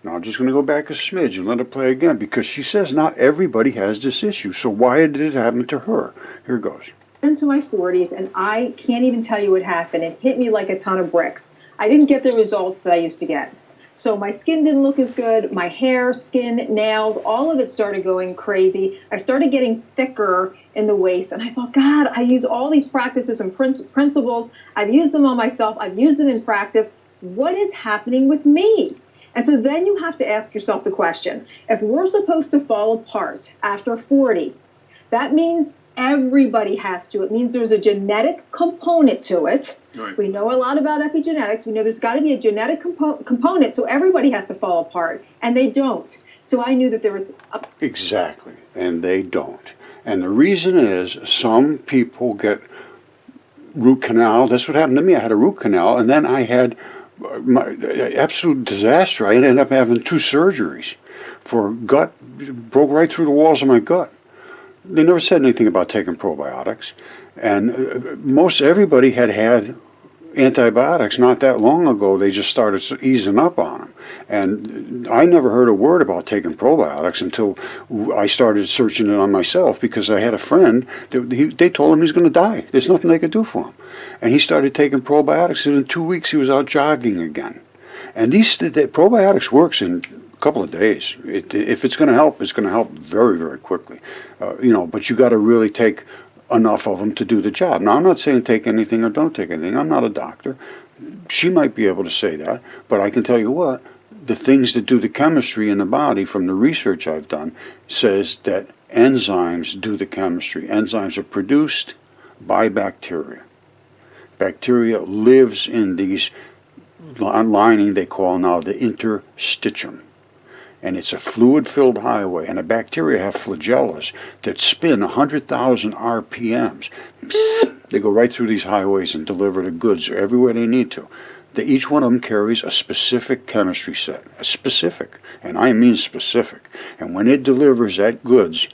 Now I'm just going to go back a smidge and let it play again because she says not everybody has this issue. So why did it happen to her? Here goes. Into my 40s, and I can't even tell you what happened. It hit me like a ton of bricks. I didn't get the results that I used to get. So my skin didn't look as good. My hair, skin, nails, all of it started going crazy. I started getting thicker in the waist, and I thought, God, I use all these practices and principles. I've used them on myself. I've used them in practice. What is happening with me? And so then you have to ask yourself the question, if we're supposed to fall apart after 40, that means everybody has to. It means there's a genetic component to it. Right. We know a lot about epigenetics. We know there's got to be a genetic component, so everybody has to fall apart, and they don't. So I knew that there was a... Exactly, and they don't. And the reason is some people get root canal. That's what happened to me. I had a root canal, and then I had my absolute disaster. I ended up having 2 surgeries for gut, broke right through the walls of my gut. They never said anything about taking probiotics, and most everybody had had antibiotics not that long ago. They just started easing up on them, and I never heard a word about taking probiotics until I started searching it on myself because I had a friend that they told him he's going to die. There's nothing they could do for him, and he started taking probiotics, and in 2 weeks he was out jogging again. And the probiotics works in a couple of days. If it's going to help, it's going to help very, very quickly. But you got to really take enough of them to do the job. Now, I'm not saying take anything or don't take anything. I'm not a doctor. She might be able to say that, but I can tell you what, the things that do the chemistry in the body from the research I've done says that enzymes do the chemistry. Enzymes are produced by bacteria. Bacteria lives in these lining they call now the interstitium. And it's a fluid-filled highway, and the bacteria have flagellas that spin 100,000 RPMs. They go right through these highways and deliver the goods everywhere they need to. Each one of them carries a specific chemistry set, a specific, and I mean specific. And when it delivers that goods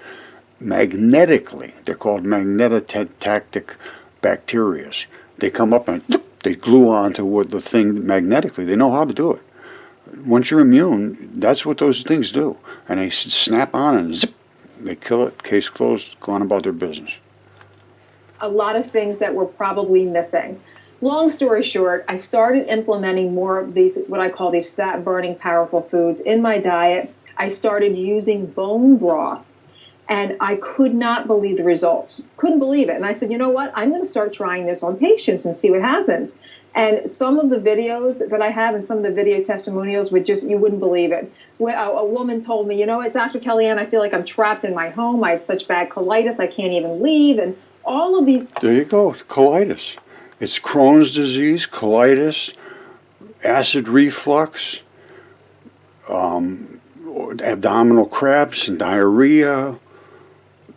magnetically, they're called magnetotactic bacteria. They come up and they glue onto the thing magnetically. They know how to do it. Once you're immune, that's what those things do. And they snap on and zip, they kill it, case closed, go on about their business. A lot of things that were probably missing. Long story short, I started implementing more of these, what I call these fat-burning, powerful foods in my diet. I started using bone broth, and I could not believe the results. Couldn't believe it. And I said, you know what? I'm going to start trying this on patients and see what happens. And some of the videos that I have and some of the video testimonials would just, you wouldn't believe it. A woman told me, you know what, Dr. Kellyanne, I feel like I'm trapped in my home. I have such bad colitis, I can't even leave. And all of these... There you go, colitis. It's Crohn's disease, colitis, acid reflux, abdominal cramps and diarrhea.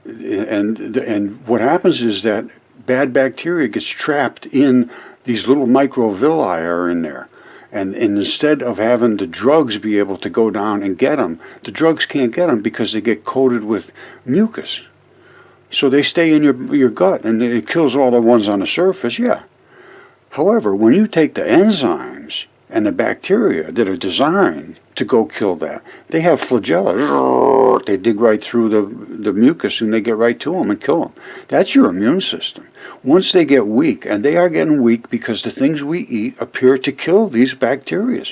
And what happens is that bad bacteria gets trapped in these little microvilli are in there. And instead of having the drugs be able to go down and get them, the drugs can't get them because they get coated with mucus. So they stay in your gut, and it kills all the ones on the surface, yeah. However, when you take the enzymes and the bacteria that are designed to go kill that, they have flagella. They dig right through the mucus and they get right to them and kill them. That's your immune system. Once they get weak, and they are getting weak because the things we eat appear to kill these bacteria.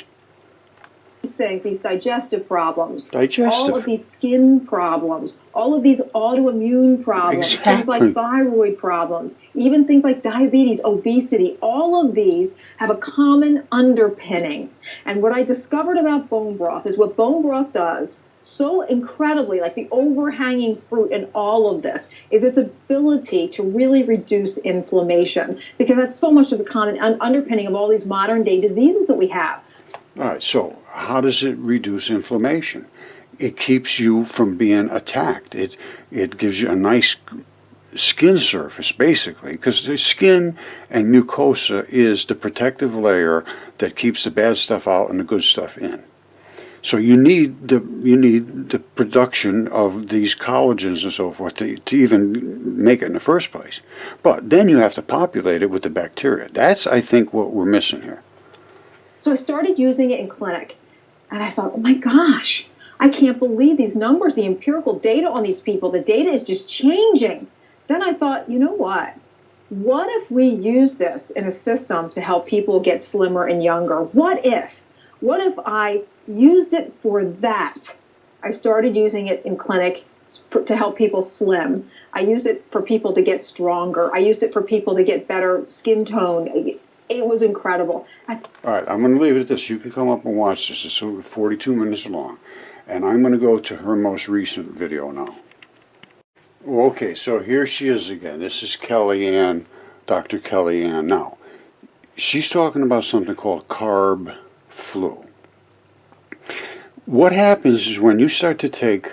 These things, these digestive problems, all of these skin problems, all of these autoimmune problems, things like thyroid problems, even things like diabetes, obesity, all of these have a common underpinning. And what I discovered about bone broth is what bone broth does so incredibly, like the overhanging fruit in all of this, is its ability to really reduce inflammation, because that's so much of the common underpinning of all these modern day diseases that we have. All right, so how does it reduce inflammation? It keeps you from being attacked. It gives you a nice skin surface, basically, because the skin and mucosa is the protective layer that keeps the bad stuff out and the good stuff in. So you need the production of these collagens and so forth to even make it in the first place. But then you have to populate it with the bacteria. That's, I think, what we're missing here. So I started using it in clinic. And I thought, oh my gosh, I can't believe these numbers, the empirical data on these people. The data is just changing. Then I thought, you know what? What if we use this in a system to help people get slimmer and younger? What if? What if I used it for that? I started using it in clinic to help people slim. I used it for people to get stronger. I used it for people to get better skin tone. It was incredible. All right, I'm going to leave it at this. You can come up and watch this. It's 42 minutes long. And I'm going to go to her most recent video now. Okay, so here she is again. This is Kellyanne, Dr. Kellyanne. Now, she's talking about something called carb flu. What happens is when you start to take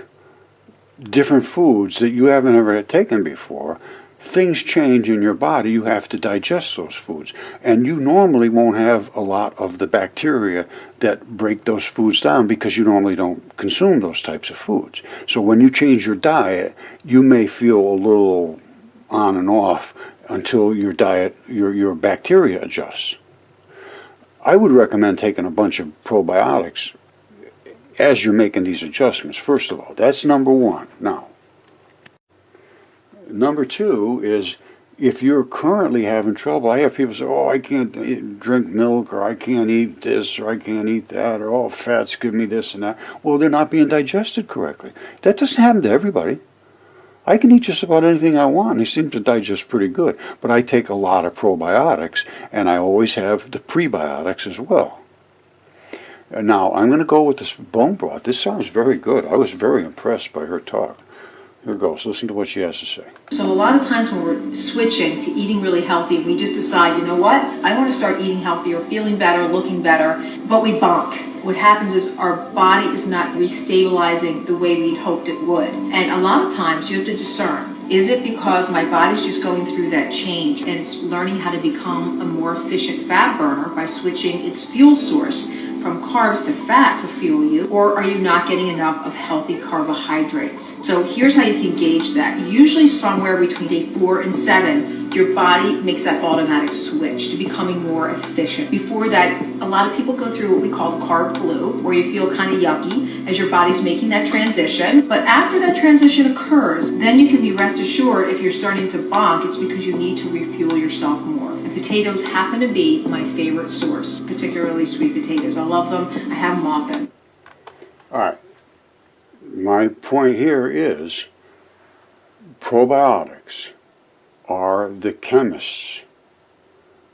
different foods that you haven't ever taken before, things change in your body. You have to digest those foods. And you normally won't have a lot of the bacteria that break those foods down because you normally don't consume those types of foods. So when you change your diet, you may feel a little on and off until your diet, your bacteria adjusts. I would recommend taking a bunch of probiotics as you're making these adjustments, first of all. That's number one. Now, number two is if you're currently having trouble, I have people say, oh, I can't drink milk, or I can't eat this, or I can't eat that, or oh, fats give me this and that. Well, they're not being digested correctly. That doesn't happen to everybody. I can eat just about anything I want, and they seem to digest pretty good. But I take a lot of probiotics, and I always have the prebiotics as well. Now, I'm going to go with this bone broth. This sounds very good. I was very impressed by her talk. Here goes. Listen to what she has to say. So a lot of times when we're switching to eating really healthy, we just decide, you know what, I want to start eating healthier, feeling better, looking better, but we bonk. What happens is our body is not restabilizing the way we'd hoped it would. And a lot of times you have to discern, is it because my body's just going through that change and it's learning how to become a more efficient fat burner by switching its fuel source from carbs to fat to fuel you, or are you not getting enough of healthy carbohydrates? So here's how you can gauge that. Usually somewhere between day 4 and 7, your body makes that automatic switch to becoming more efficient. Before that, a lot of people go through what we call carb flu, where you feel kind of yucky as your body's making that transition. But after that transition occurs, then you can be rest assured if you're starting to bonk, it's because you need to refuel yourself more. Potatoes happen to be my favorite source, particularly sweet potatoes. I love them. I have them often. All right. My point here is probiotics are the chemists.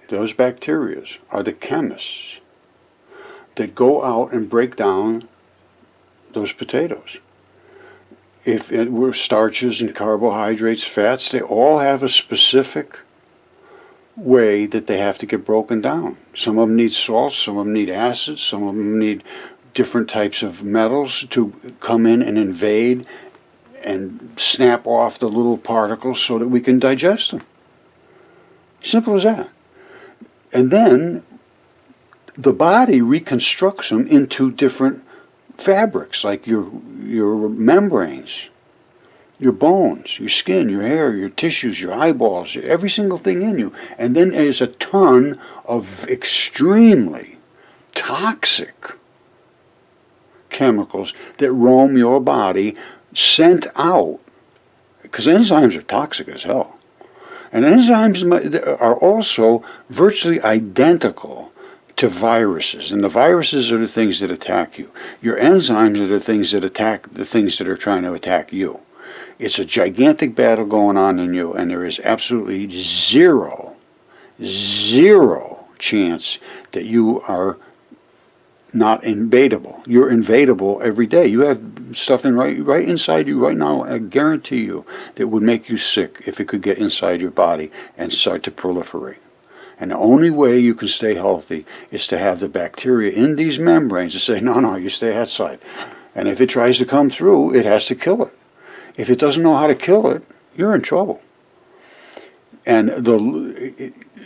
Those bacteria are the chemists that go out and break down those potatoes. If it were starches and carbohydrates, fats, they all have a specific way that they have to get broken down. Some of them need salts, some of them need acids, some of them need different types of metals to come in and invade and snap off the little particles so that we can digest them. Simple as that. And then the body reconstructs them into different fabrics, like your membranes, your bones, your skin, your hair, your tissues, your eyeballs, every single thing in you. And then there's a ton of extremely toxic chemicals that roam your body, sent out, because enzymes are toxic as hell. And enzymes are also virtually identical to viruses, and the viruses are the things that attack you. Your enzymes are the things that attack the things that are trying to attack you. It's a gigantic battle going on in you, and there is absolutely zero chance that you are not invadable. You're invadable every day. You have stuff right inside you right now, I guarantee you, that would make you sick if it could get inside your body and start to proliferate. And the only way you can stay healthy is to have the bacteria in these membranes to say, no, you stay outside. And if it tries to come through, it has to kill it. If it doesn't know how to kill it, you're in trouble. And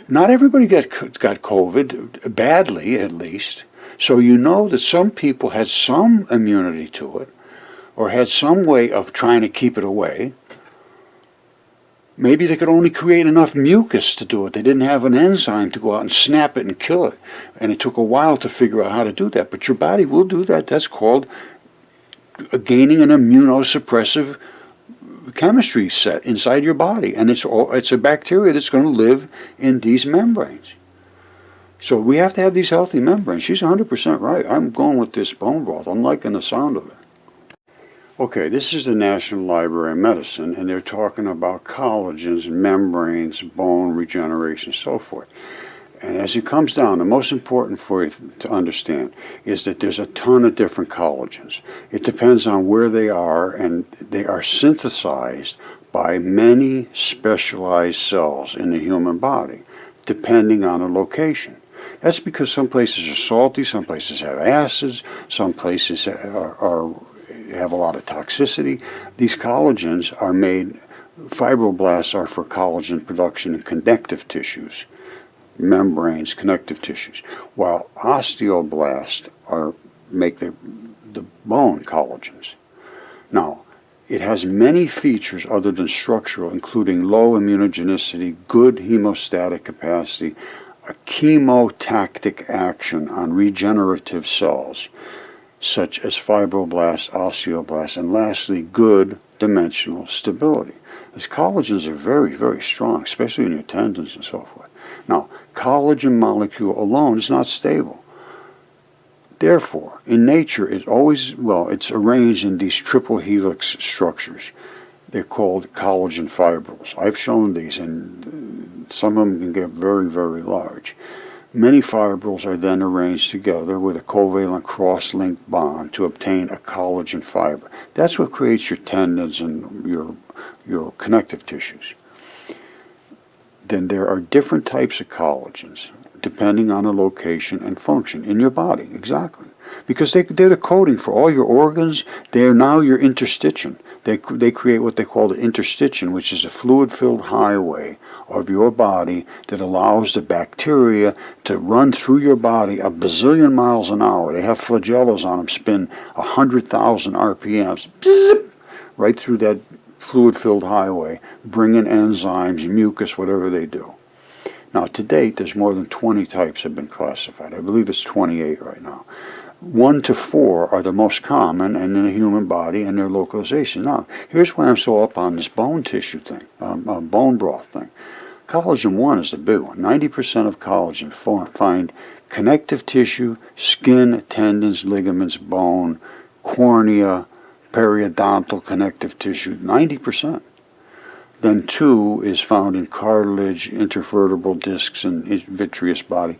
not everybody got COVID, badly at least. So you know that some people had some immunity to it, or had some way of trying to keep it away. Maybe they could only create enough mucus to do it. They didn't have an enzyme to go out and snap it and kill it. And it took a while to figure out how to do that. But your body will do that. That's called gaining an immunosuppressive chemistry set inside your body. And it's a bacteria that's going to live in these membranes. So we have to have these healthy membranes. She's 100% right. I'm going with this bone broth. I'm liking the sound of it. Okay, this is the National Library of Medicine, and they're talking about collagens, membranes, bone regeneration, so forth. And as it comes down, the most important for you to understand is that there's a ton of different collagens. It depends on where they are, and they are synthesized by many specialized cells in the human body, depending on the location. That's because some places are salty, some places have acids, some places have a lot of toxicity. These collagens are made, fibroblasts are for collagen production in connective tissues, membranes, connective tissues, while osteoblasts make the bone collagens. Now, it has many features other than structural, including low immunogenicity, good hemostatic capacity, a chemotactic action on regenerative cells, such as fibroblasts, osteoblasts, and lastly, good dimensional stability. These collagens are very, very strong, especially in your tendons and so forth. Now, collagen molecule alone is not stable. Therefore, in nature, it's arranged in these triple helix structures. They're called collagen fibrils. I've shown these, and some of them can get very, very large. Many fibrils are then arranged together with a covalent cross-linked bond to obtain a collagen fiber. That's what creates your tendons and your connective tissues. Then there are different types of collagens depending on the location and function in your body. Exactly. Because they're the coating for all your organs. They're now your interstitium. They create what they call the interstitium, which is a fluid-filled highway of your body that allows the bacteria to run through your body a bazillion miles an hour. They have flagellas on them, spin 100,000 RPMs, bzzz, right through that fluid-filled highway, bringing enzymes, mucus, whatever they do. Now, to date, there's more than 20 types have been classified. I believe it's 28 right now. 1 to 4 are the most common in the human body and their localization. Now, here's why I'm so up on this bone tissue thing, bone broth thing. Collagen 1 is the big one. 90% of collagen find connective tissue, skin, tendons, ligaments, bone, cornea, periodontal connective tissue, 90%. Then 2 is found in cartilage, intervertebral discs, and vitreous body.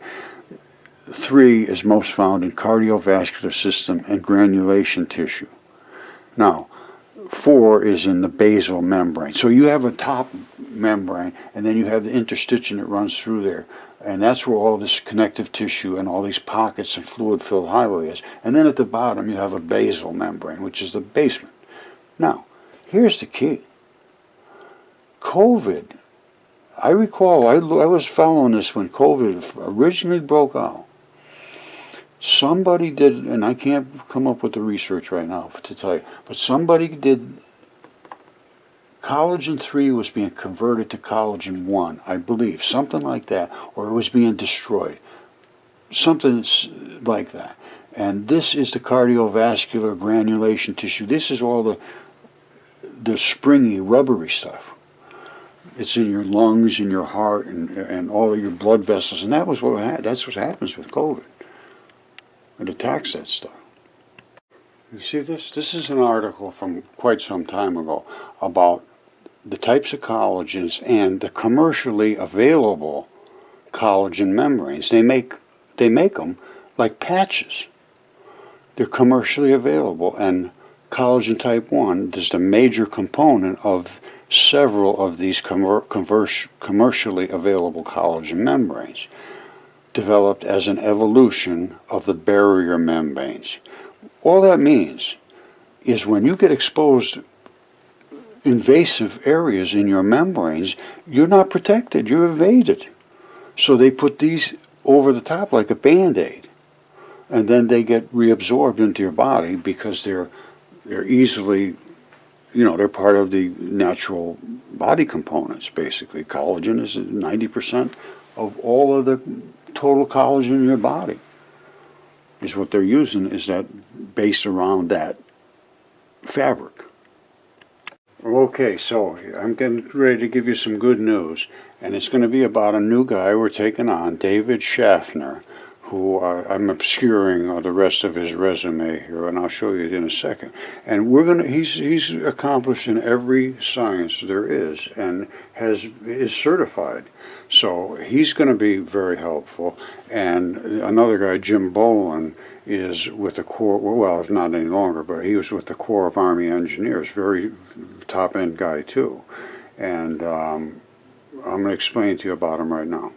3 is most found in cardiovascular system and granulation tissue. Now, 4 is in the basal membrane. So you have a top membrane, and then you have the interstitium that runs through there. And that's where all this connective tissue and all these pockets and fluid-filled highway is. And then at the bottom, you have a basal membrane, which is the basement. Now, here's the key. COVID, I recall, I was following this when COVID originally broke out. Somebody did, and I can't come up with the research right now to tell you, but somebody did, collagen 3 was being converted to collagen 1, I believe, something like that, or it was being destroyed, something like that. And this is the cardiovascular granulation tissue. This is all the springy, rubbery stuff. It's in your lungs, in your heart, and all of your blood vessels, and that's what happens with COVID. It attacks that stuff. You see this? This is an article from quite some time ago about the types of collagens and the commercially available collagen membranes. They make them like patches. They're commercially available, and collagen type 1 is the major component of several of these commercially available collagen membranes, developed as an evolution of the barrier membranes. All that means is when you get exposed invasive areas in your membranes, you're not protected, you're evaded. So they put these over the top like a Band-Aid, and then they get reabsorbed into your body because they're easily they're part of the natural body components, basically. Collagen is 90% of all of the total collagen in your body is what they're using, is that based around that fabric. Okay, so I'm getting ready to give you some good news, and it's going to be about a new guy we're taking on, David Schaffner, who I'm obscuring the rest of his resume here, and I'll show you in a second. And he's accomplished in every science there is, and is certified. So he's going to be very helpful. And another guy, Jim Bolin, is with the Corps, well, not any longer, but he was with the Corps of Army Engineers, very top-end guy too. And I'm going to explain to you about him right now.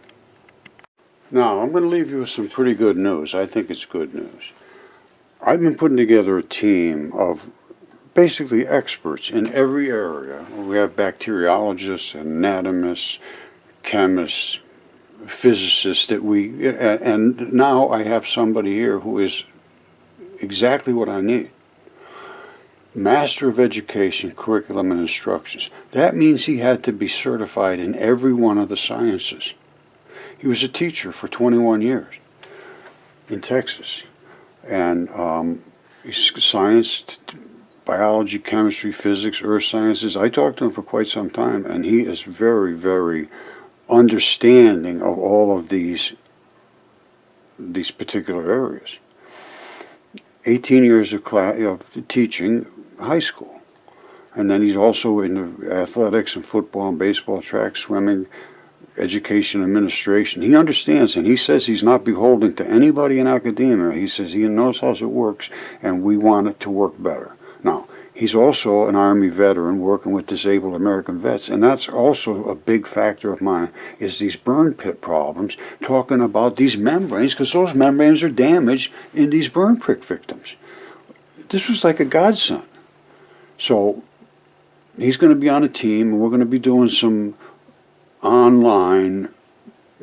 Now, I'm going to leave you with some pretty good news. I think it's good news. I've been putting together a team of basically experts in every area. We have bacteriologists, anatomists, chemists, physicists and now I have somebody here who is exactly what I need. Master of Education, Curriculum and Instructions. That means he had to be certified in every one of the sciences. He was a teacher for 21 years in Texas. And science, biology, chemistry, physics, earth sciences. I talked to him for quite some time, and he is very, very understanding of all of these particular areas. 18 years of teaching high school. And then he's also in athletics and football and baseball, track, swimming, education, administration. He understands, and he says he's not beholden to anybody in academia. He says he knows how it works, and we want it to work better. Now, he's also an Army veteran working with disabled American vets, and that's also a big factor of mine, is these burn pit problems, talking about these membranes, because those membranes are damaged in these burn pit victims. This was like a godsend. So he's going to be on a team, and we're going to be doing some online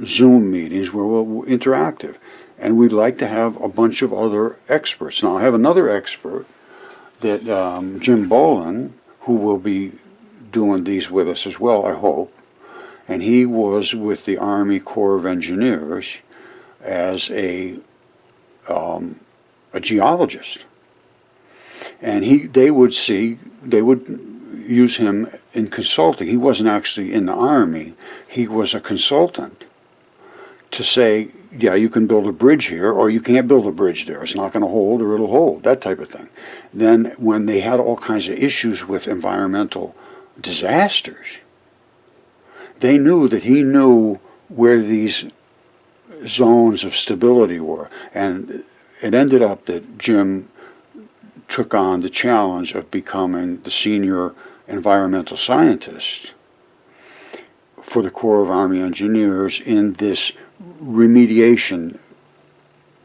Zoom meetings where we'll interactive, and we'd like to have a bunch of other experts. Now, I have another expert that Jim Bolin, who will be doing these with us as well, I hope, and he was with the Army Corps of Engineers as a geologist, and they would use him in consulting. He wasn't actually in the Army. He was a consultant to say, yeah, you can build a bridge here, or you can't build a bridge there. It's not going to hold, or it'll hold, that type of thing. Then when they had all kinds of issues with environmental disasters, they knew that he knew where these zones of stability were. And it ended up that Jim took on the challenge of becoming the senior environmental scientist for the Corps of Army Engineers in this remediation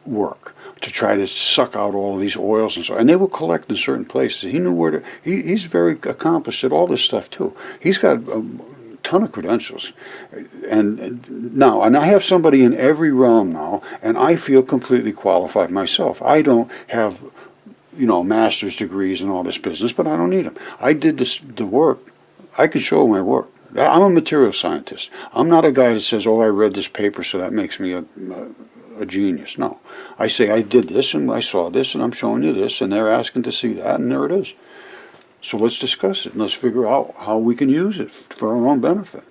work to try to suck out all of these oils and so on. And they will collect in certain places. He knew where to, he's very accomplished at all this stuff too. He's got a ton of credentials. And I have somebody in every realm now, and I feel completely qualified myself. I don't have master's degrees and all this business, but I don't need them. I did the work. I can show my work. I'm a material scientist. I'm not a guy that says, oh, I read this paper, so that makes me a genius. No. I say, I did this, and I saw this, and I'm showing you this, and they're asking to see that, and there it is. So let's discuss it, and let's figure out how we can use it for our own benefit.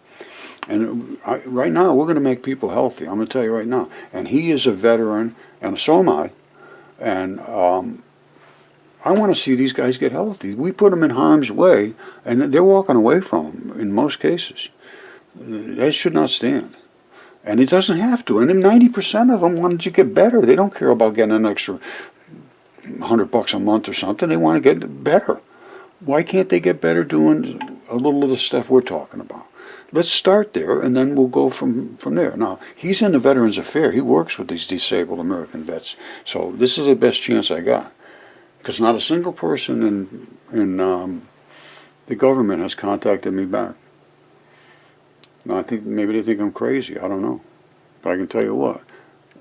And right now, we're going to make people healthy. I'm going to tell you right now. And he is a veteran, and so am I. And I want to see these guys get healthy. We put them in harm's way, and they're walking away from them in most cases. That should not stand. And it doesn't have to. And then 90% of them want to get better. They don't care about getting an extra $100 a month or something. They want to get better. Why can't they get better doing a little of the stuff we're talking about? Let's start there, and then we'll go from there. Now, he's in the Veterans Affairs. He works with these disabled American vets. So this is the best chance I got. Because not a single person in the government has contacted me back. Now, I think maybe they think I'm crazy. I don't know. But I can tell you what.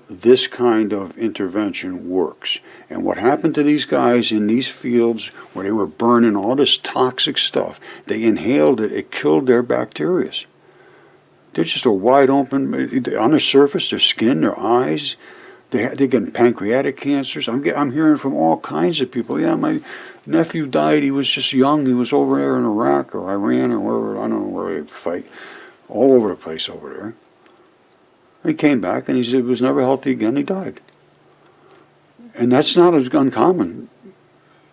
this kind of intervention works. And what happened to these guys in these fields where they were burning all this toxic stuff, they inhaled it, it killed their bacteria. They're just a wide open, on the surface, their skin, their eyes, they're getting pancreatic cancers. I'm hearing from all kinds of people, yeah, my nephew died, he was just young, he was over there in Iraq or Iran or wherever, I don't know where they fight, all over the place over there. He came back and he said he was never healthy again, he died. And that's not an uncommon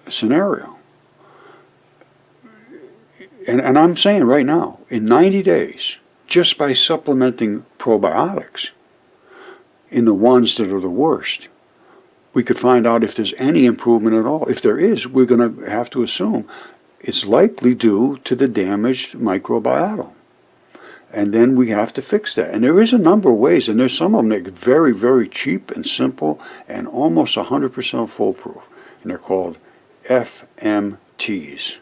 scenario. And I'm saying right now, in 90 days, just by supplementing probiotics in the ones that are the worst, we could find out if there's any improvement at all. If there is, we're going to have to assume it's likely due to the damaged microbiota. And then we have to fix that. And there is a number of ways, and there's some of them that are very, very cheap and simple and almost 100% foolproof. And they're called FMTs.